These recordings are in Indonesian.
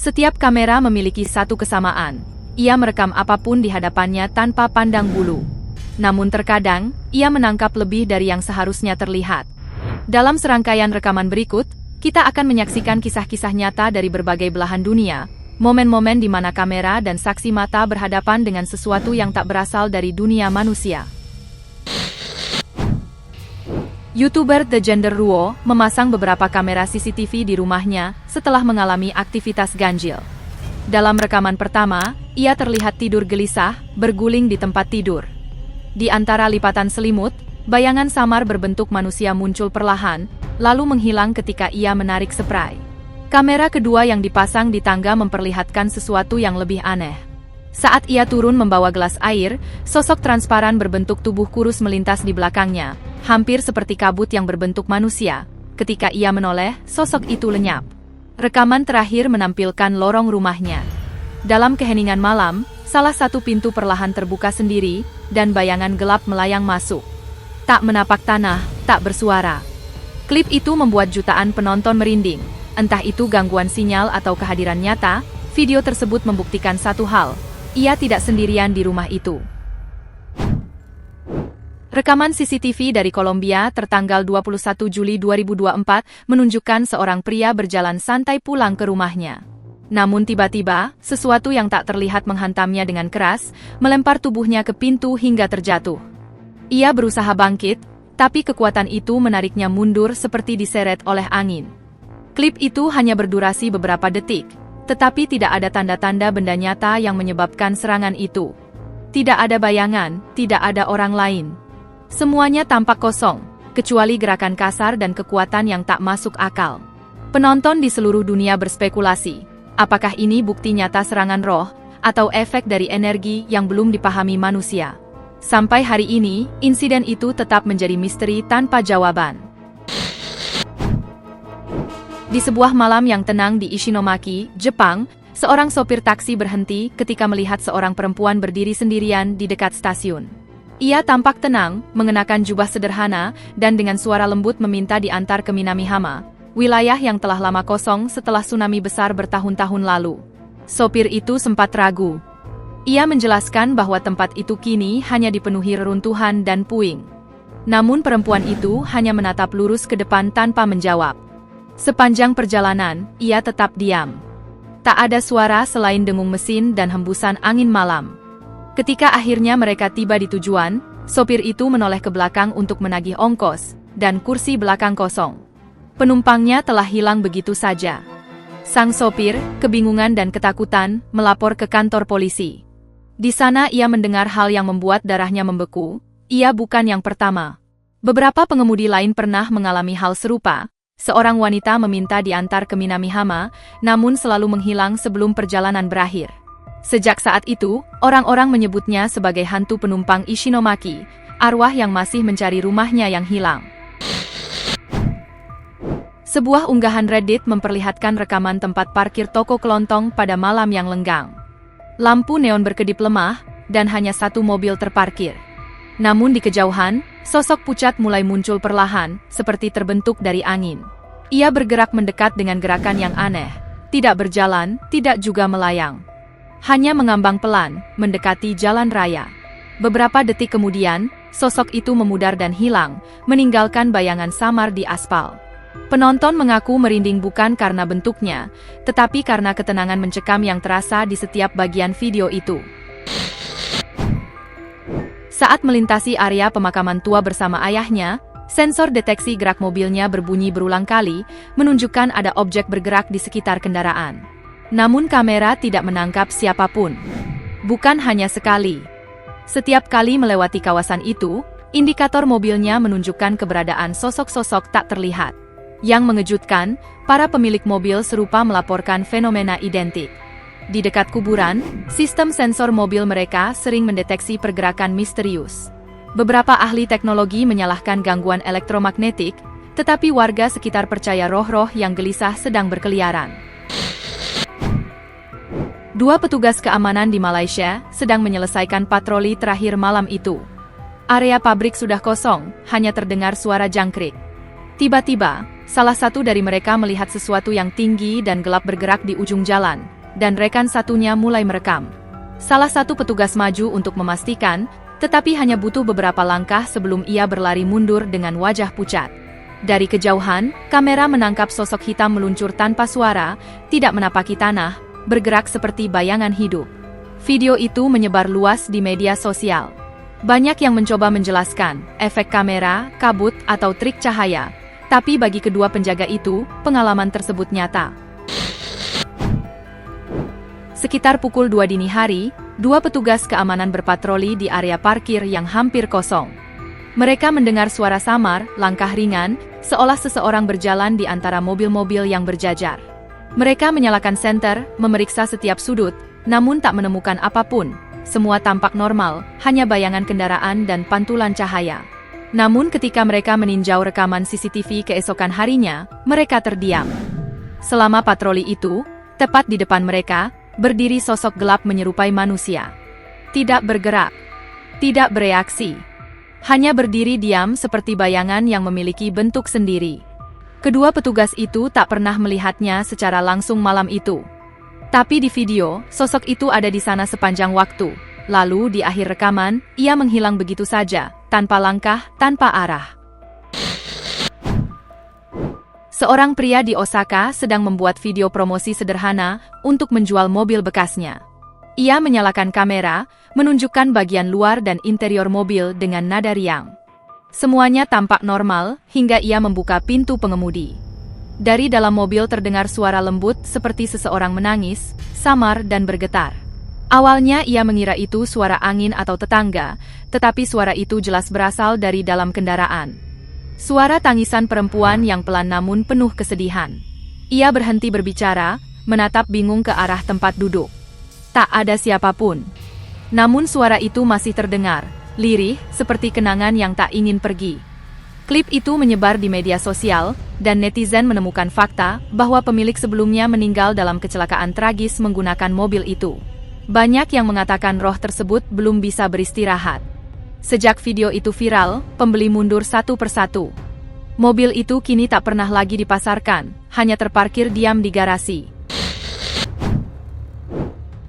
Setiap kamera memiliki satu kesamaan. Ia merekam apapun di hadapannya tanpa pandang bulu. Namun terkadang, ia menangkap lebih dari yang seharusnya terlihat. Dalam serangkaian rekaman berikut, kita akan menyaksikan kisah-kisah nyata dari berbagai belahan dunia, momen-momen di mana kamera dan saksi mata berhadapan dengan sesuatu yang tak berasal dari dunia manusia. YouTuber The Gender Ruo memasang beberapa kamera CCTV di rumahnya setelah mengalami aktivitas ganjil. Dalam rekaman pertama, ia terlihat tidur gelisah, berguling di tempat tidur. Di antara lipatan selimut, bayangan samar berbentuk manusia muncul perlahan, lalu menghilang ketika ia menarik spray. Kamera kedua yang dipasang di tangga memperlihatkan sesuatu yang lebih aneh. Saat ia turun membawa gelas air, sosok transparan berbentuk tubuh kurus melintas di belakangnya, hampir seperti kabut yang berbentuk manusia. Ketika ia menoleh, sosok itu lenyap. Rekaman terakhir menampilkan lorong rumahnya. Dalam keheningan malam, salah satu pintu perlahan terbuka sendiri, dan bayangan gelap melayang masuk. Tak menapak tanah, tak bersuara. Klip itu membuat jutaan penonton merinding. Entah itu gangguan sinyal atau kehadiran nyata, video tersebut membuktikan satu hal. Ia tidak sendirian di rumah itu. Rekaman CCTV dari Kolombia tertanggal 21 Juli 2024 menunjukkan seorang pria berjalan santai pulang ke rumahnya. Namun tiba-tiba, sesuatu yang tak terlihat menghantamnya dengan keras, melempar tubuhnya ke pintu hingga terjatuh. Ia berusaha bangkit, tapi kekuatan itu menariknya mundur seperti diseret oleh angin. Klip itu hanya berdurasi beberapa detik, tetapi tidak ada tanda-tanda benda nyata yang menyebabkan serangan itu. Tidak ada bayangan, tidak ada orang lain. Semuanya tampak kosong, kecuali gerakan kasar dan kekuatan yang tak masuk akal. Penonton di seluruh dunia berspekulasi, apakah ini bukti nyata serangan roh, atau efek dari energi yang belum dipahami manusia. Sampai hari ini, insiden itu tetap menjadi misteri tanpa jawaban. Di sebuah malam yang tenang di Ishinomaki, Jepang, seorang sopir taksi berhenti ketika melihat seorang perempuan berdiri sendirian di dekat stasiun. Ia tampak tenang, mengenakan jubah sederhana, dan dengan suara lembut meminta diantar ke Minamihama, wilayah yang telah lama kosong setelah tsunami besar bertahun-tahun lalu. Sopir itu sempat ragu. Ia menjelaskan bahwa tempat itu kini hanya dipenuhi reruntuhan dan puing. Namun perempuan itu hanya menatap lurus ke depan tanpa menjawab. Sepanjang perjalanan, ia tetap diam. Tak ada suara selain dengung mesin dan hembusan angin malam. Ketika akhirnya mereka tiba di tujuan, sopir itu menoleh ke belakang untuk menagih ongkos, dan kursi belakang kosong. Penumpangnya telah hilang begitu saja. Sang sopir, kebingungan dan ketakutan, melapor ke kantor polisi. Di sana ia mendengar hal yang membuat darahnya membeku. Ia bukan yang pertama. Beberapa pengemudi lain pernah mengalami hal serupa. Seorang wanita meminta diantar ke Minamihama, namun selalu menghilang sebelum perjalanan berakhir. Sejak saat itu, orang-orang menyebutnya sebagai hantu penumpang Ishinomaki, arwah yang masih mencari rumahnya yang hilang. Sebuah unggahan Reddit memperlihatkan rekaman tempat parkir toko kelontong pada malam yang lenggang. Lampu neon berkedip lemah, dan hanya satu mobil terparkir. Namun di kejauhan, sosok pucat mulai muncul perlahan, seperti terbentuk dari angin. Ia bergerak mendekat dengan gerakan yang aneh. Tidak berjalan, tidak juga melayang. Hanya mengambang pelan, mendekati jalan raya. Beberapa detik kemudian, sosok itu memudar dan hilang, meninggalkan bayangan samar di aspal. Penonton mengaku merinding bukan karena bentuknya, tetapi karena ketenangan mencekam yang terasa di setiap bagian video itu. Saat melintasi area pemakaman tua bersama ayahnya, sensor deteksi gerak mobilnya berbunyi berulang kali, menunjukkan ada objek bergerak di sekitar kendaraan. Namun kamera tidak menangkap siapapun. Bukan hanya sekali. Setiap kali melewati kawasan itu, indikator mobilnya menunjukkan keberadaan sosok-sosok tak terlihat. Yang mengejutkan, para pemilik mobil serupa melaporkan fenomena identik. Di dekat kuburan, sistem sensor mobil mereka sering mendeteksi pergerakan misterius. Beberapa ahli teknologi menyalahkan gangguan elektromagnetik, tetapi warga sekitar percaya roh-roh yang gelisah sedang berkeliaran. Dua petugas keamanan di Malaysia sedang menyelesaikan patroli terakhir malam itu. Area pabrik sudah kosong, hanya terdengar suara jangkrik. Tiba-tiba, salah satu dari mereka melihat sesuatu yang tinggi dan gelap bergerak di ujung jalan, dan rekan satunya mulai merekam. Salah satu petugas maju untuk memastikan, tetapi hanya butuh beberapa langkah sebelum ia berlari mundur dengan wajah pucat. Dari kejauhan, kamera menangkap sosok hitam meluncur tanpa suara, tidak menapaki tanah, bergerak seperti bayangan hidup. Video itu menyebar luas di media sosial. Banyak yang mencoba menjelaskan efek kamera, kabut, atau trik cahaya, tapi bagi kedua penjaga itu, pengalaman tersebut nyata. Sekitar pukul 2 dini hari, dua petugas keamanan berpatroli di area parkir yang hampir kosong. Mereka mendengar suara samar, langkah ringan, seolah seseorang berjalan di antara mobil-mobil yang berjajar. Mereka menyalakan senter, memeriksa setiap sudut, namun tak menemukan apapun. Semua tampak normal, hanya bayangan kendaraan dan pantulan cahaya. Namun ketika mereka meninjau rekaman CCTV keesokan harinya, mereka terdiam. Selama patroli itu, tepat di depan mereka, berdiri sosok gelap menyerupai manusia. Tidak bergerak, tidak bereaksi. Hanya berdiri diam seperti bayangan yang memiliki bentuk sendiri. Kedua petugas itu tak pernah melihatnya secara langsung malam itu. Tapi di video, sosok itu ada di sana sepanjang waktu. Lalu di akhir rekaman, ia menghilang begitu saja, tanpa langkah, tanpa arah. Seorang pria di Osaka sedang membuat video promosi sederhana untuk menjual mobil bekasnya. Ia menyalakan kamera, menunjukkan bagian luar dan interior mobil dengan nada riang. Semuanya tampak normal, hingga ia membuka pintu pengemudi. Dari dalam mobil terdengar suara lembut seperti seseorang menangis, samar dan bergetar. Awalnya ia mengira itu suara angin atau tetangga, tetapi suara itu jelas berasal dari dalam kendaraan. Suara tangisan perempuan yang pelan namun penuh kesedihan. Ia berhenti berbicara, menatap bingung ke arah tempat duduk. Tak ada siapapun. Namun suara itu masih terdengar, lirih, seperti kenangan yang tak ingin pergi. Klip itu menyebar di media sosial, dan netizen menemukan fakta bahwa pemilik sebelumnya meninggal dalam kecelakaan tragis menggunakan mobil itu. Banyak yang mengatakan roh tersebut belum bisa beristirahat. Sejak video itu viral, pembeli mundur satu persatu. Mobil itu kini tak pernah lagi dipasarkan, hanya terparkir diam di garasi.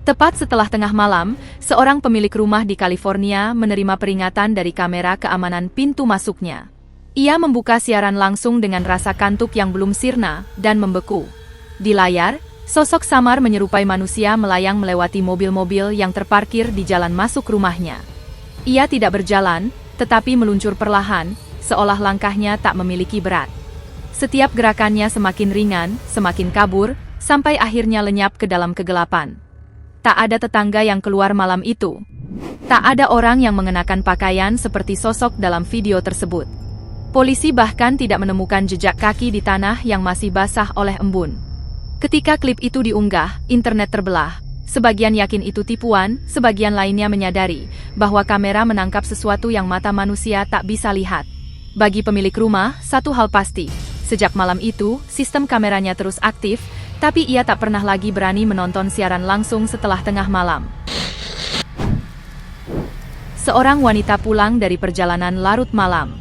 Tepat setelah tengah malam, seorang pemilik rumah di California menerima peringatan dari kamera keamanan pintu masuknya. Ia membuka siaran langsung dengan rasa kantuk yang belum sirna dan membeku. Di layar, sosok samar menyerupai manusia melayang melewati mobil-mobil yang terparkir di jalan masuk rumahnya. Ia tidak berjalan, tetapi meluncur perlahan, seolah langkahnya tak memiliki berat. Setiap gerakannya semakin ringan, semakin kabur, sampai akhirnya lenyap ke dalam kegelapan. Tak ada tetangga yang keluar malam itu. Tak ada orang yang mengenakan pakaian seperti sosok dalam video tersebut. Polisi bahkan tidak menemukan jejak kaki di tanah yang masih basah oleh embun. Ketika klip itu diunggah, internet terbelah. Sebagian yakin itu tipuan, sebagian lainnya menyadari bahwa kamera menangkap sesuatu yang mata manusia tak bisa lihat. Bagi pemilik rumah, satu hal pasti. Sejak malam itu, sistem kameranya terus aktif, tapi ia tak pernah lagi berani menonton siaran langsung setelah tengah malam. Seorang wanita pulang dari perjalanan larut malam.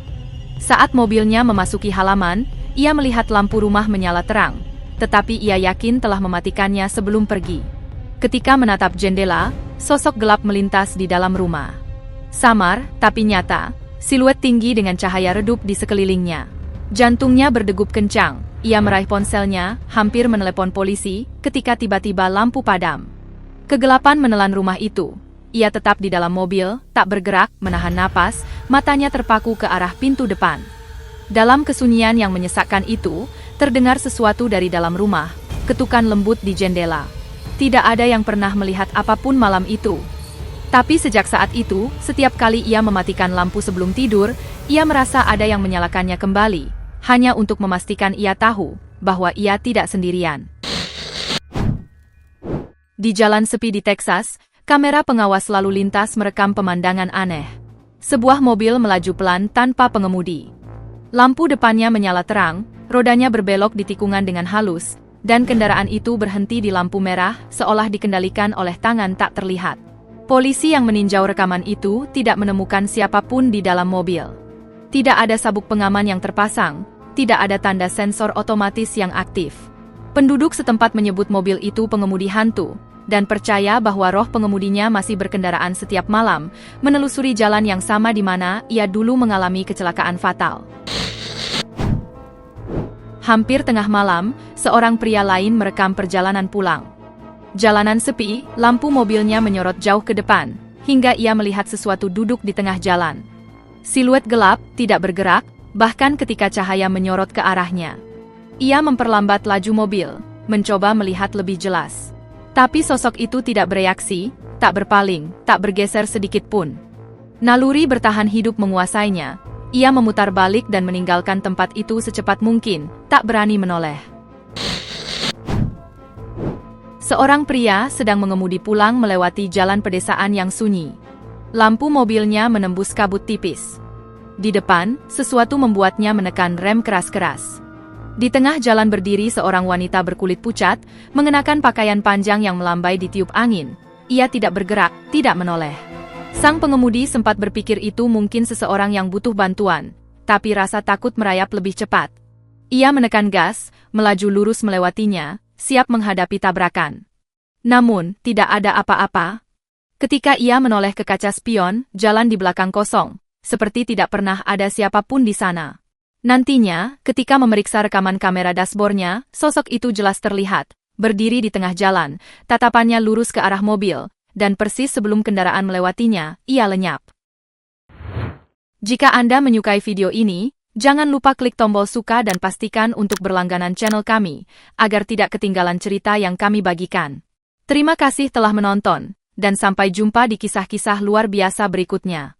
Saat mobilnya memasuki halaman, ia melihat lampu rumah menyala terang, tetapi ia yakin telah mematikannya sebelum pergi. Ketika menatap jendela, sosok gelap melintas di dalam rumah. Samar, tapi nyata, siluet tinggi dengan cahaya redup di sekelilingnya. Jantungnya berdegup kencang. Ia meraih ponselnya, hampir menelepon polisi, ketika tiba-tiba lampu padam. Kegelapan menelan rumah itu. Ia tetap di dalam mobil, tak bergerak, menahan napas, matanya terpaku ke arah pintu depan. Dalam kesunyian yang menyesakkan itu, terdengar sesuatu dari dalam rumah, ketukan lembut di jendela. Tidak ada yang pernah melihat apapun malam itu. Tapi sejak saat itu, setiap kali ia mematikan lampu sebelum tidur, ia merasa ada yang menyalakannya kembali, hanya untuk memastikan ia tahu bahwa ia tidak sendirian. Di jalan sepi di Texas, kamera pengawas lalu lintas merekam pemandangan aneh. Sebuah mobil melaju pelan tanpa pengemudi. Lampu depannya menyala terang, rodanya berbelok di tikungan dengan halus, dan kendaraan itu berhenti di lampu merah seolah dikendalikan oleh tangan tak terlihat. Polisi yang meninjau rekaman itu tidak menemukan siapapun di dalam mobil. Tidak ada sabuk pengaman yang terpasang, tidak ada tanda sensor otomatis yang aktif. Penduduk setempat menyebut mobil itu pengemudi hantu, dan percaya bahwa roh pengemudinya masih berkendaraan setiap malam, menelusuri jalan yang sama di mana ia dulu mengalami kecelakaan fatal. Hampir tengah malam, seorang pria lain merekam perjalanan pulang. Jalanan sepi, lampu mobilnya menyorot jauh ke depan, hingga ia melihat sesuatu duduk di tengah jalan. Siluet gelap, tidak bergerak, bahkan ketika cahaya menyorot ke arahnya. Ia memperlambat laju mobil, mencoba melihat lebih jelas. Tapi sosok itu tidak bereaksi, tak berpaling, tak bergeser sedikit pun. Naluri bertahan hidup menguasainya. Ia memutar balik dan meninggalkan tempat itu secepat mungkin, tak berani menoleh. Seorang pria sedang mengemudi pulang melewati jalan pedesaan yang sunyi. Lampu mobilnya menembus kabut tipis. Di depan, sesuatu membuatnya menekan rem keras-keras. Di tengah jalan berdiri seorang wanita berkulit pucat, mengenakan pakaian panjang yang melambai ditiup angin. Ia tidak bergerak, tidak menoleh. Sang pengemudi sempat berpikir itu mungkin seseorang yang butuh bantuan, tapi rasa takut merayap lebih cepat. Ia menekan gas, melaju lurus melewatinya, siap menghadapi tabrakan. Namun, tidak ada apa-apa. Ketika ia menoleh ke kaca spion, jalan di belakang kosong, seperti tidak pernah ada siapapun di sana. Nantinya, ketika memeriksa rekaman kamera dashboardnya, sosok itu jelas terlihat, berdiri di tengah jalan, tatapannya lurus ke arah mobil, dan persis sebelum kendaraan melewatinya, ia lenyap. Jika Anda menyukai video ini, jangan lupa klik tombol suka dan pastikan untuk berlangganan channel kami, agar tidak ketinggalan cerita yang kami bagikan. Terima kasih telah menonton, dan sampai jumpa di kisah-kisah luar biasa berikutnya.